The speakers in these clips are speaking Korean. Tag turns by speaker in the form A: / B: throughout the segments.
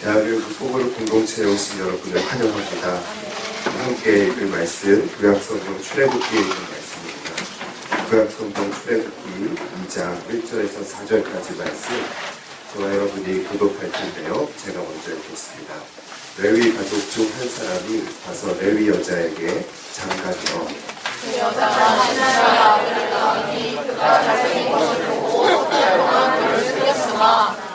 A: 대한민국 소그룹 공동체에 오신 여러분을 환영합니다. 함께 읽을 말씀, 구약성경 출애굽기에 있는 말씀입니다. 구약성경 출애굽기 2장 1절에서 4절까지 말씀, 저와 여러분이 교독할 텐데요. 제가 먼저 읽겠습니다. 레위 가족 중 한 사람이 가서 레위 여자에게 장가되어
B: 그 여자가 신하의 아들을 낳으니 그가 잘생긴 것을 보고 동안 그를 숨겼으나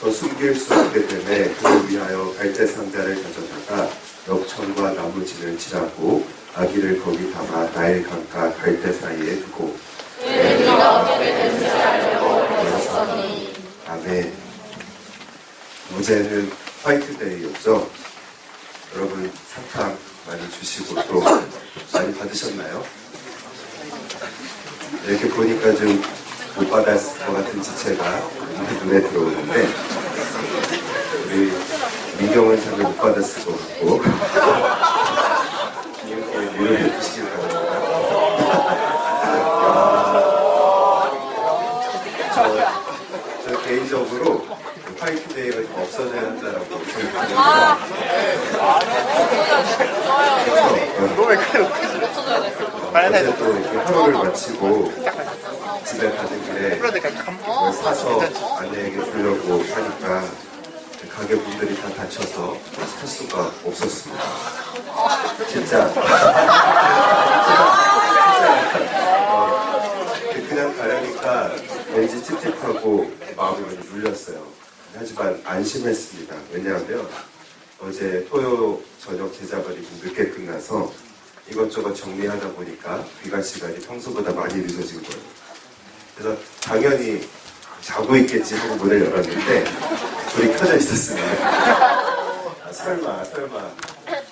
A: 더 숨길 수 없게 되매 그를 위하여 갈대 상자를 가져다가 엽천과 나무진을 칠하고 아기를 거기 담아 나일 강가 갈대 사이에 두고
B: 내 네가 어떻게 된지 알려고 그러셨더니.
A: 아멘. 어제는 화이트데이였죠. 여러분 사탕 많이 주시고 또 많이 받으셨나요? 이렇게 보니까 좀 못 받았을 것 같은 지체가 눈에 들어오는데 우리 민경은 잘 못 받았을 것 같고 이렇게 위로해 주시길 바랍니다. 저 개인적으로 화이트데이가 좀 없어져야 한다라고 생각합니다. 어제 또 이렇게 하루를 마치고 집에 가는 길에 그걸 사서 아내에게 주려고 하니까 가게 분들이 다 다쳐서 살 수가 없었습니다. 진짜 그냥 가려니까 왠지 찝찝하고 마음이 많이 눌렸어요. 하지만 안심했습니다. 왜냐하면 어제 토요 저녁 제자발이 좀 늦게 끝나서 이것저것 정리하다 보니까 귀가 시간이 평소보다 많이 늦어진 거예요. 그래서 당연히 자고 있겠지 하고 문을 열었는데 불이 켜져 있었습니다. 설마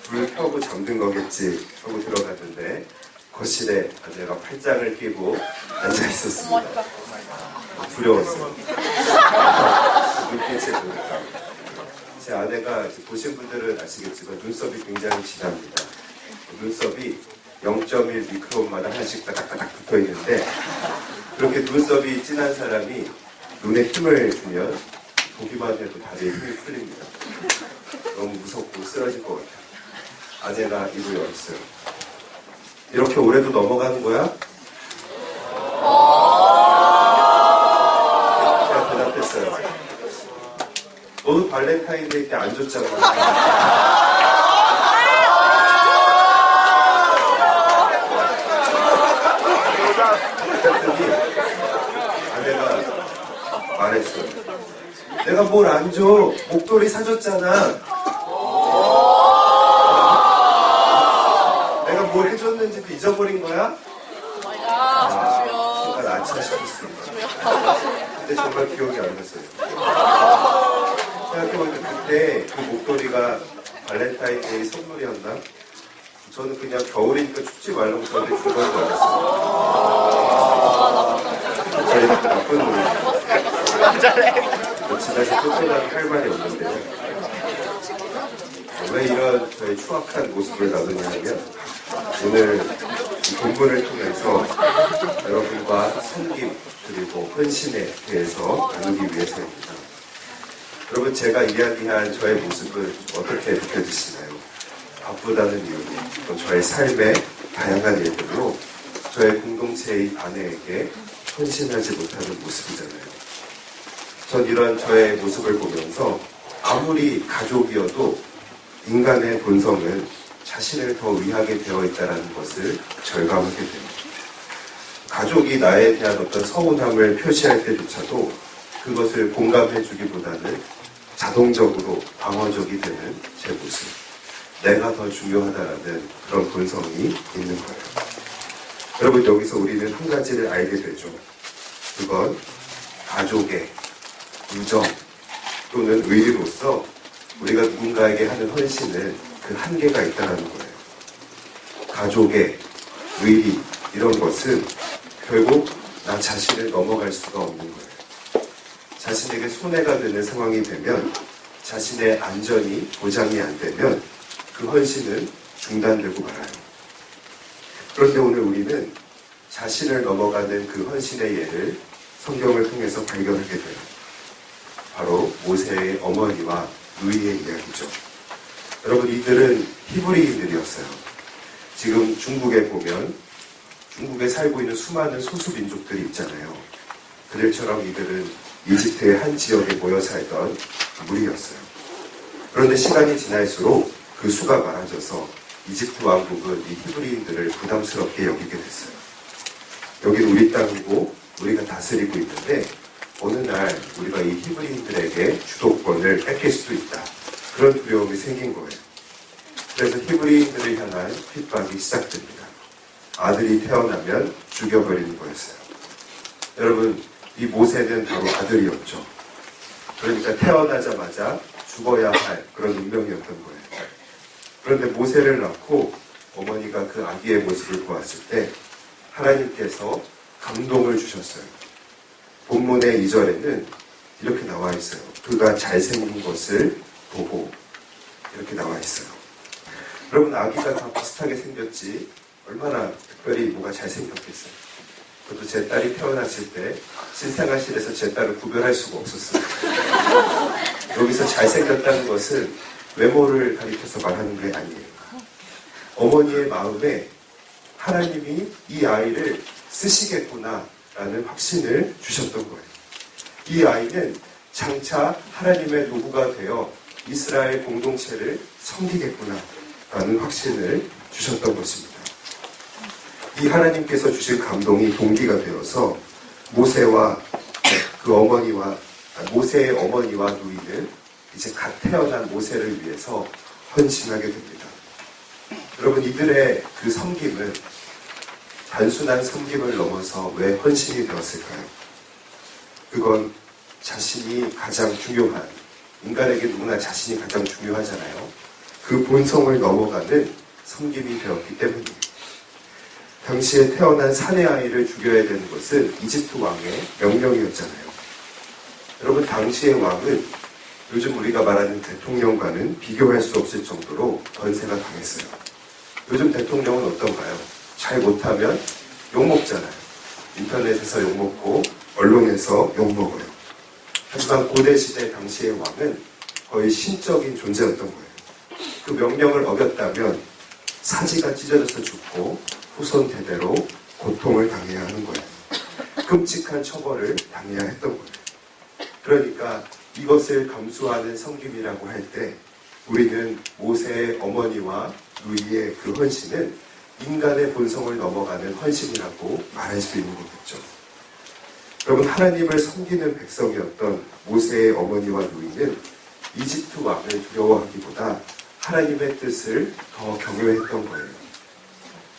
A: 불 켜고 잠든 거겠지 하고 들어갔는데 거실에 아내가 팔짱을 끼고 앉아 있었습니다. 두려웠어요. 눈빛을 보니까. 제 아내가 보신 분들은 아시겠지만 눈썹이 굉장히 진합니다. 눈썹이 0.1 미크론마다 하나씩 따닥따닥 붙어 있는데 그렇게 눈썹이 진한 사람이 눈에 힘을 주면 보기만 해도 다리에 힘이 풀립니다. 너무 무섭고 쓰러질 것 같아요. 아내가 입을 열었어요. 이렇게 올해도 넘어가는 거야? 제가 대답했어요. 너도 발렌타인데이 때 안 줬잖아. 그랬더니 아내가 말했어요. 내가 뭘 안 줘? 목도리 사줬잖아. 내가 뭘 해줬는지도 잊어버린 거야? 순간 아차싶었습니다. 근데 정말 기억이 안 났어요. 생각해보니까 그때 그 목도리가 발렌타인데이 선물이었나? 저는 그냥 겨울이니까 춥지 말라고 저한테 준 건 줄 알았어요. 저희 나쁜 놈이에요. 집에서 쫓겨나는 할 말이 없는데요. 왜 이런 저의 추악한 모습을 나누냐면 오늘 이 본문을 통해서 여러분과 섬김 그리고 헌신에 대해서 나누기 위해서입니다. 여러분 제가 이야기한 저의 모습은 어떻게 느껴지시나요? 바쁘다는 이유로 또 저의 삶의 다양한 일들로 저의 공동체의 아내에게 헌신하지 못하는 모습이잖아요. 전 이런 저의 모습을 보면서 아무리 가족이어도 인간의 본성은 자신을 더 위하게 되어 있다는 것을 절감하게 됩니다. 가족이 나에 대한 어떤 서운함을 표시할 때조차도 그것을 공감해주기보다는 자동적으로 방어적이 되는 제 모습. 내가 더 중요하다라는 그런 본성이 있는 거예요. 여러분 여기서 우리는 한 가지를 알게 되죠. 그건 가족의 우정 또는 의리로서 우리가 누군가에게 하는 헌신은 그 한계가 있다는 거예요. 가족의 의리 이런 것은 결국 나 자신을 넘어갈 수가 없는 거예요. 자신에게 손해가 되는 상황이 되면 자신의 안전이 보장이 안 되면 그 헌신은 중단되고 말아요. 그런데 오늘 우리는 자신을 넘어가는 그 헌신의 예를 성경을 통해서 발견하게 돼요. 바로 모세의 어머니와 누이의 이야기죠. 여러분, 이들은 히브리인들이었어요. 지금 중국에 보면 중국에 살고 있는 수많은 소수민족들이 있잖아요. 그들처럼 이들은 이집트의 한 지역에 모여 살던 무리였어요. 그런데 시간이 지날수록 그 수가 많아져서 이집트 왕국은 이 히브리인들을 부담스럽게 여기게 됐어요. 여긴 우리 땅이고 우리가 다스리고 있는데 어느 날 우리가 이 히브리인들에게 주도권을 뺏길 수도 있다. 그런 두려움이 생긴 거예요. 그래서 히브리인들을 향한 핍박이 시작됩니다. 아들이 태어나면 죽여버리는 거였어요. 여러분, 이 모세는 바로 아들이었죠. 그러니까 태어나자마자 죽어야 할 그런 운명이었던 거예요. 그런데 모세를 낳고 어머니가 그 아기의 모습을 보았을 때 하나님께서 감동을 주셨어요. 본문의 2절에는 이렇게 나와 있어요. 그가 잘생긴 것을 보고 이렇게 나와 있어요. 여러분, 아기가 다 비슷하게 생겼지 얼마나 특별히 뭐가 잘생겼겠어요. 그것도 제 딸이 태어났을 때 신생아실에서 제 딸을 구별할 수가 없었어요. 여기서 잘생겼다는 것은 외모를 가리켜서 말하는 게 아니에요. 어머니의 마음에 하나님이 이 아이를 쓰시겠구나라는 확신을 주셨던 거예요. 이 아이는 장차 하나님의 도구가 되어 이스라엘 공동체를 섬기겠구나라는 확신을 주셨던 것입니다. 이 하나님께서 주신 감동이 동기가 되어서 모세의 어머니와 누이는 이제 갓 태어난 모세를 위해서 헌신하게 됩니다. 여러분, 이들의 그 섬김은 단순한 섬김을 넘어서 왜 헌신이 되었을까요? 그건 자신이 가장 중요한, 인간에게 누구나 자신이 가장 중요하잖아요. 그 본성을 넘어가는 섬김이 되었기 때문이에요. 당시에 태어난 사내 아이를 죽여야 되는 것은 이집트 왕의 명령이었잖아요. 여러분, 당시의 왕은 요즘 우리가 말하는 대통령과는 비교할 수 없을 정도로 권세가 강했어요. 요즘 대통령은 어떤가요? 잘 못하면 욕먹잖아요. 인터넷에서 욕먹고 언론에서 욕먹어요. 하지만 고대시대 당시의 왕은 거의 신적인 존재였던 거예요. 그 명령을 어겼다면 사지가 찢어져서 죽고 후손 대대로 고통을 당해야 하는 거예요. 끔찍한 처벌을 당해야 했던 거예요. 그러니까 이것을 감수하는 섬김이라고 할 때 우리는 모세의 어머니와 누이의 그 헌신은 인간의 본성을 넘어가는 헌신이라고 말할 수 있는 거겠죠. 여러분, 하나님을 섬기는 백성이었던 모세의 어머니와 누이는 이집트 왕을 두려워하기보다 하나님의 뜻을 더 경외했던 거예요.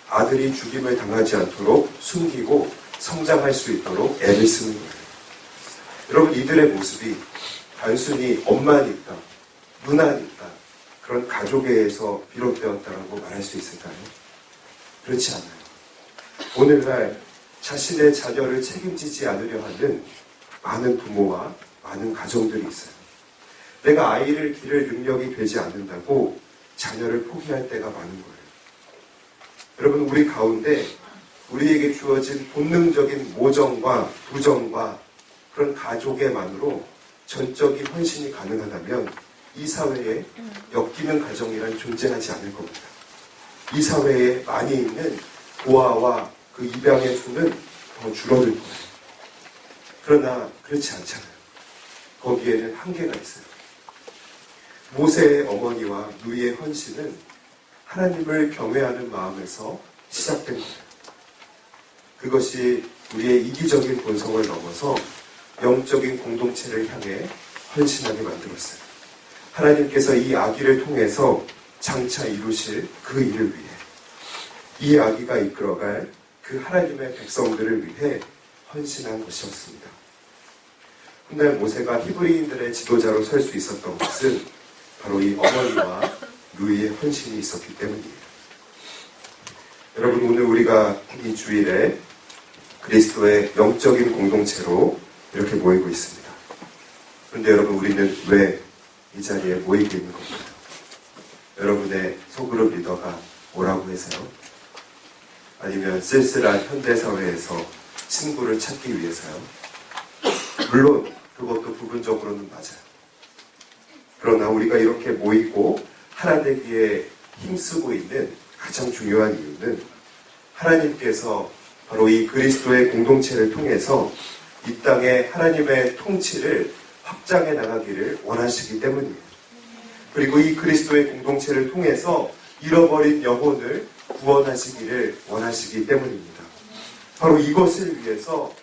A: 아들이 죽임을 당하지 않도록 숨기고 성장할 수 있도록 애를 쓰는 거예요. 여러분, 이들의 모습이 단순히 엄마니까, 누나니까 그런 가족에서 비롯되었다고 말할 수 있을까요? 그렇지 않아요. 오늘날 자신의 자녀를 책임지지 않으려 하는 많은 부모와 많은 가정들이 있어요. 내가 아이를 기를 능력이 되지 않는다고 자녀를 포기할 때가 많은 거예요. 여러분, 우리 가운데 우리에게 주어진 본능적인 모정과 부정과 그런 가족에만으로 전적인 헌신이 가능하다면 이 사회에 엮이는 가정이란 존재하지 않을 겁니다. 이 사회에 많이 있는 고아와 그 입양의 수는 더 줄어들 거예요. 그러나 그렇지 않잖아요. 거기에는 한계가 있어요. 모세의 어머니와 누이의 헌신은 하나님을 경외하는 마음에서 시작된 거예요. 그것이 우리의 이기적인 본성을 넘어서 영적인 공동체를 향해 헌신하게 만들었어요. 하나님께서 이 아기를 통해서 장차 이루실 그 일을 위해, 이 아기가 이끌어갈 그 하나님의 백성들을 위해 헌신한 것이었습니다. 훗날 모세가 히브리인들의 지도자로 설 수 있었던 것은 바로 이 어머니와 누이의 헌신이 있었기 때문이에요. 여러분, 오늘 우리가 이 주일에 그리스도의 영적인 공동체로 이렇게 모이고 있습니다. 그런데 여러분, 우리는 왜 이 자리에 모이게 있는 건가요? 여러분의 소그룹 리더가 뭐라고 해서요? 아니면 쓸쓸한 현대사회에서 친구를 찾기 위해서요? 물론 그것도 부분적으로는 맞아요. 그러나 우리가 이렇게 모이고 하나 되기에 힘쓰고 있는 가장 중요한 이유는 하나님께서 바로 이 그리스도의 공동체를 통해서 이 땅에 하나님의 통치를 확장해 나가기를 원하시기 때문이에요. 그리고 이 그리스도의 공동체를 통해서 잃어버린 영혼을 구원하시기를 원하시기 때문입니다. 바로 이것을 위해서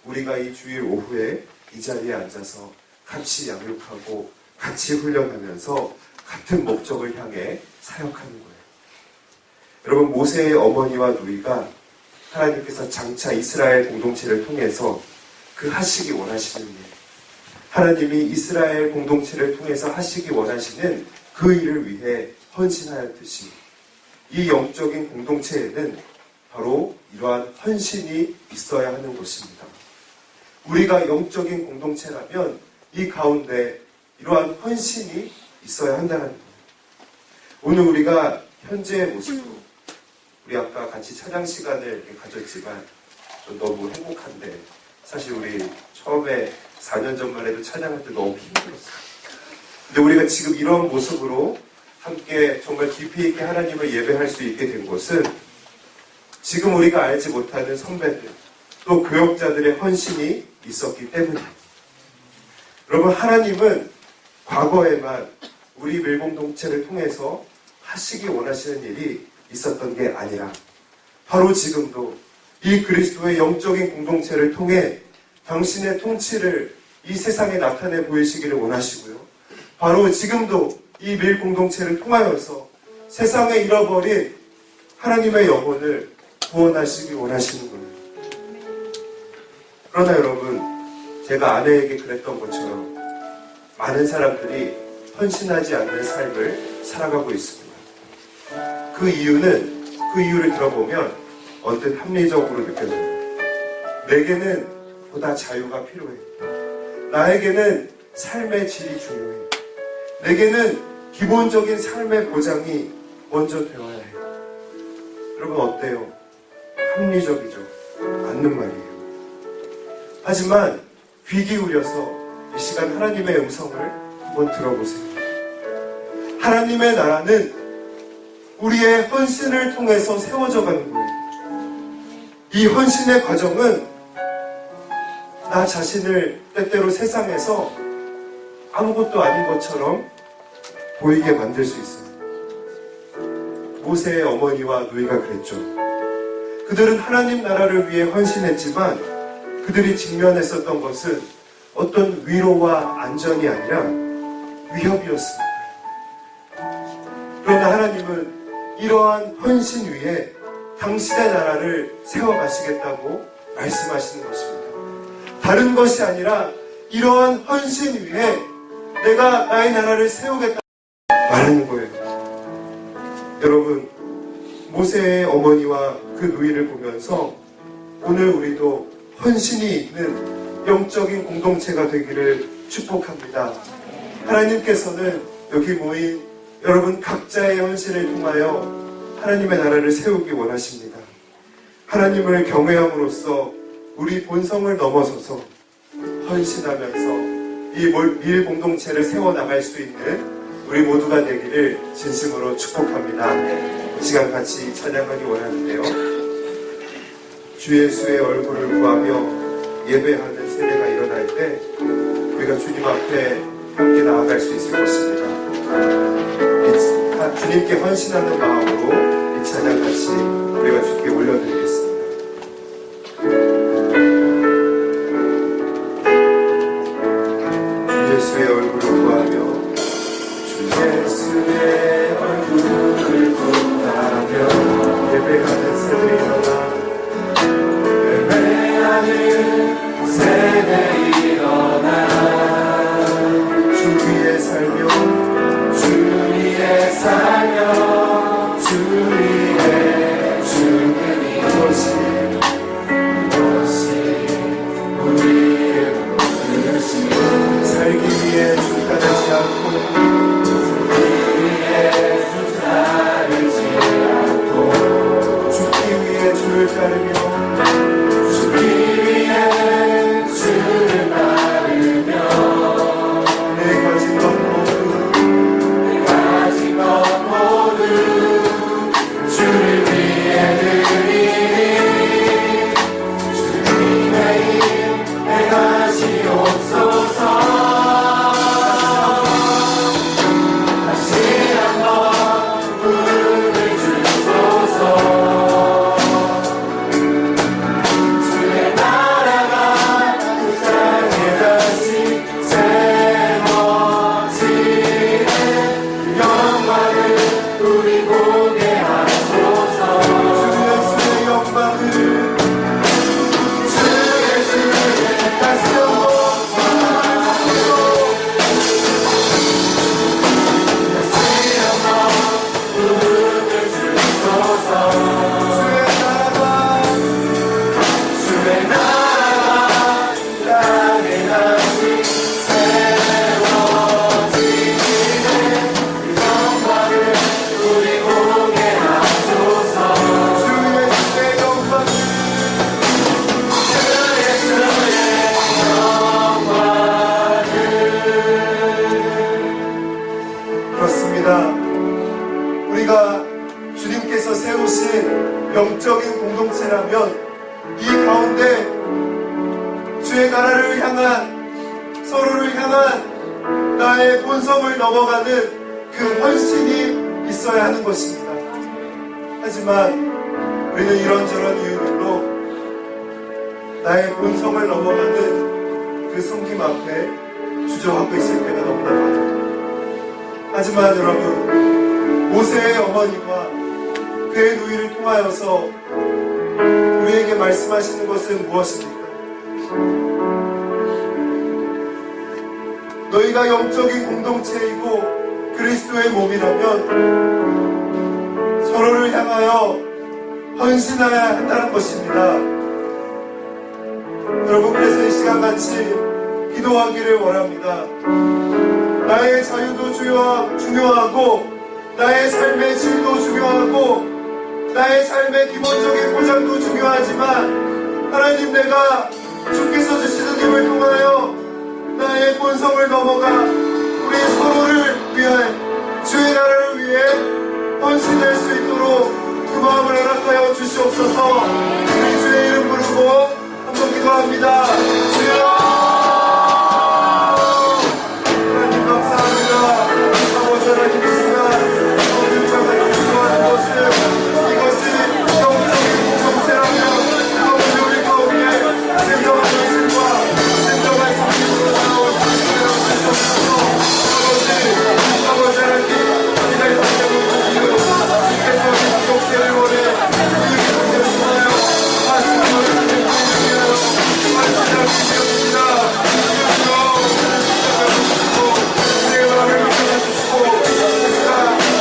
A: 우리가 이 주일 오후에 이 자리에 앉아서 같이 양육하고 같이 훈련하면서 같은 목적을 향해 사역하는 거예요. 여러분, 모세의 어머니와 누이가 하나님께서 장차 이스라엘 공동체를 통해서 그 하시기 원하시는 일, 하나님이 이스라엘 공동체를 통해서 하시기 원하시는 그 일을 위해 헌신하였듯이 이 영적인 공동체에는 바로 이러한 헌신이 있어야 하는 것입니다. 우리가 영적인 공동체라면 이 가운데 이러한 헌신이 있어야 한다는 거예요. 오늘 우리가 현재의 모습으로 우리 아까 같이 찬양 시간을 가졌지만 전 너무 행복한데 사실 우리 처음에 4년 전만 해도 찬양할 때 너무 힘들었어요. 근데 우리가 지금 이런 모습으로 함께 정말 깊이 있게 하나님을 예배할 수 있게 된 것은 지금 우리가 알지 못하는 선배들 또 교역자들의 헌신이 있었기 때문이에요. 여러분, 하나님은 과거에만 우리 밀공동체를 통해서 하시기 원하시는 일이 있었던 게 아니라 바로 지금도 이 그리스도의 영적인 공동체를 통해 당신의 통치를 이 세상에 나타내 보이시기를 원하시고요. 바로 지금도 이 밀공동체를 통하여서 세상에 잃어버린 하나님의 영혼을 구원하시기 원하시는 거예요. 그러나 여러분, 제가 아내에게 그랬던 것처럼 많은 사람들이 헌신하지 않는 삶을 살아가고 있습니다. 그 이유를 들어보면 언뜻 합리적으로 느껴져요. 내게는 보다 자유가 필요해. 나에게는 삶의 질이 중요해. 내게는 기본적인 삶의 보장이 먼저 되어야 해. 여러분, 어때요? 합리적이죠? 맞는 말이에요. 하지만 귀 기울여서 이 시간 하나님의 음성을 한번 들어보세요. 하나님의 나라는 우리의 헌신을 통해서 세워져 가는 거예요. 이 헌신의 과정은 나 자신을 때때로 세상에서 아무것도 아닌 것처럼 보이게 만들 수 있어요. 모세의 어머니와 누이가 그랬죠. 그들은 하나님 나라를 위해 헌신했지만 그들이 직면했었던 것은 어떤 위로와 안전이 아니라 위협이었습니다. 그러나 하나님은 이러한 헌신 위에 당신의 나라를 세워가시겠다고 말씀하시는 것입니다. 다른 것이 아니라 이러한 헌신 위에 내가 나의 나라를 세우겠다고 말하는 거예요. 여러분, 모세의 어머니와 그 누이를 보면서 오늘 우리도 헌신이 있는 영적인 공동체가 되기를 축복합니다. 하나님께서는 여기 모인 여러분 각자의 헌신을 통하여 하나님의 나라를 세우기 원하십니다. 하나님을 경외함으로써 우리 본성을 넘어서서 헌신하면서 이 밀 공동체를 세워나갈 수 있는 우리 모두가 되기를 진심으로 축복합니다. 이 시간 같이 찬양하기 원하는데요. 주 예수의 얼굴을 구하며 예배하는 세대가 일어날 때 우리가 주님 앞에 함께 나아갈 수 있을 것입니다. 주님께 헌신하는 마음으로 이 찬양 같이 우리가 주께 올려드리겠습니다. 주 예수의 얼굴을 구하며 주 예수의 얼굴을 구하며 예배하는 세대 일어나 예배하는 세대 일어나 주 위에 살며 주 위에 죽는 이것이 우리의 부르심 살기 위해 중단하지 않고 주
C: 맞습니다. 우리가 주님께서 세우신 영적인 공동체라면 이 가운데 주의 나라를 향한, 서로를 향한 나의 본성을 넘어가는 그 헌신이 있어야 하는 것입니다. 하지만 우리는 이런저런 이유들로 나의 본성을 넘어가는 그 섬김 앞에 주저하고 있을 때가 너무나 많습니다. 하지만 여러분, 모세의 어머니와 그의 누이를 통하여서 우리에게 말씀하시는 것은 무엇입니까? 너희가 영적인 공동체이고 그리스도의 몸이라면 서로를 향하여 헌신해야 한다는 것입니다. 여러분, 그래서 이 시간 같이 기도하기를 원합니다. 나의 자유도 중요하고 나의 삶의 질도 중요하고 나의 삶의 기본적인 보장도 중요하지만 하나님, 내가 주께서 주시는 힘을 통하여 나의 본성을 넘어가 우리 서로를 위해, 주의 나라를 위해 헌신할 수 있도록 그 마음을 허락하여 주시옵소서. 우리 주의 이름 부르고 한번 기도합니다. 주여, 하나님 감사합니다. 아버지 하나님, 이 시간 오늘 저희가 기도하는 것은 이것이 영적인 공동체라면 아버지 우리 가운데 진정한 헌신과 진정한 섬김으로 나올 수 있도록 주시옵소서. 아버지 하나님, 우리가 이 성경을 보시고 주께서 우리 공동체를 원해 우리 공동체를 통하여 하시는 것을 주님께서 말씀하시는 주시옵니다. 우리의 마음을 믿어주시고 우리가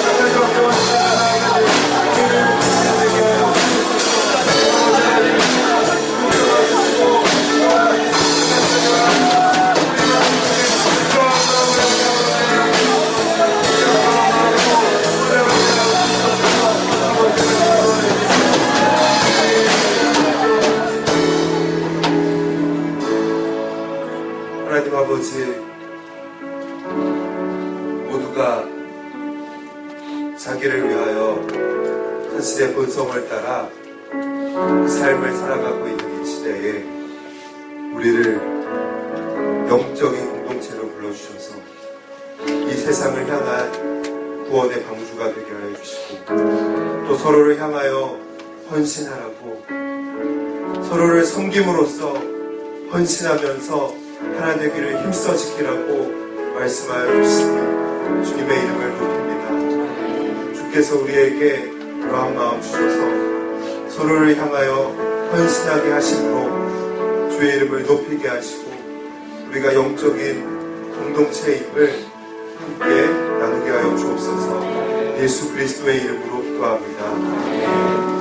C: 하나님 앞에 왔습니다. 하나님 아버지, 모두가 자기를 위하여 자신의 본성을 따라 그 삶을 살아가고 있는 이 시대에 우리를 영적인 공동체로 불러주셔서 이 세상을 향한 구원의 방주가 되게 하여 주시고, 또 서로를 향하여 헌신하라고, 서로를 섬김으로써 헌신하면서 하나 되기를 힘써 지키라고 말씀하여 주시니 주님의 이름을 높입니다. 주께서 우리에게 그러한 마음 주셔서 서로를 향하여 헌신하게 하심으로 주의 이름을 높이게 하시고 우리가 영적인 공동체임을 함께 나누게 하여 주옵소서. 예수 그리스도의 이름으로 기도합니다.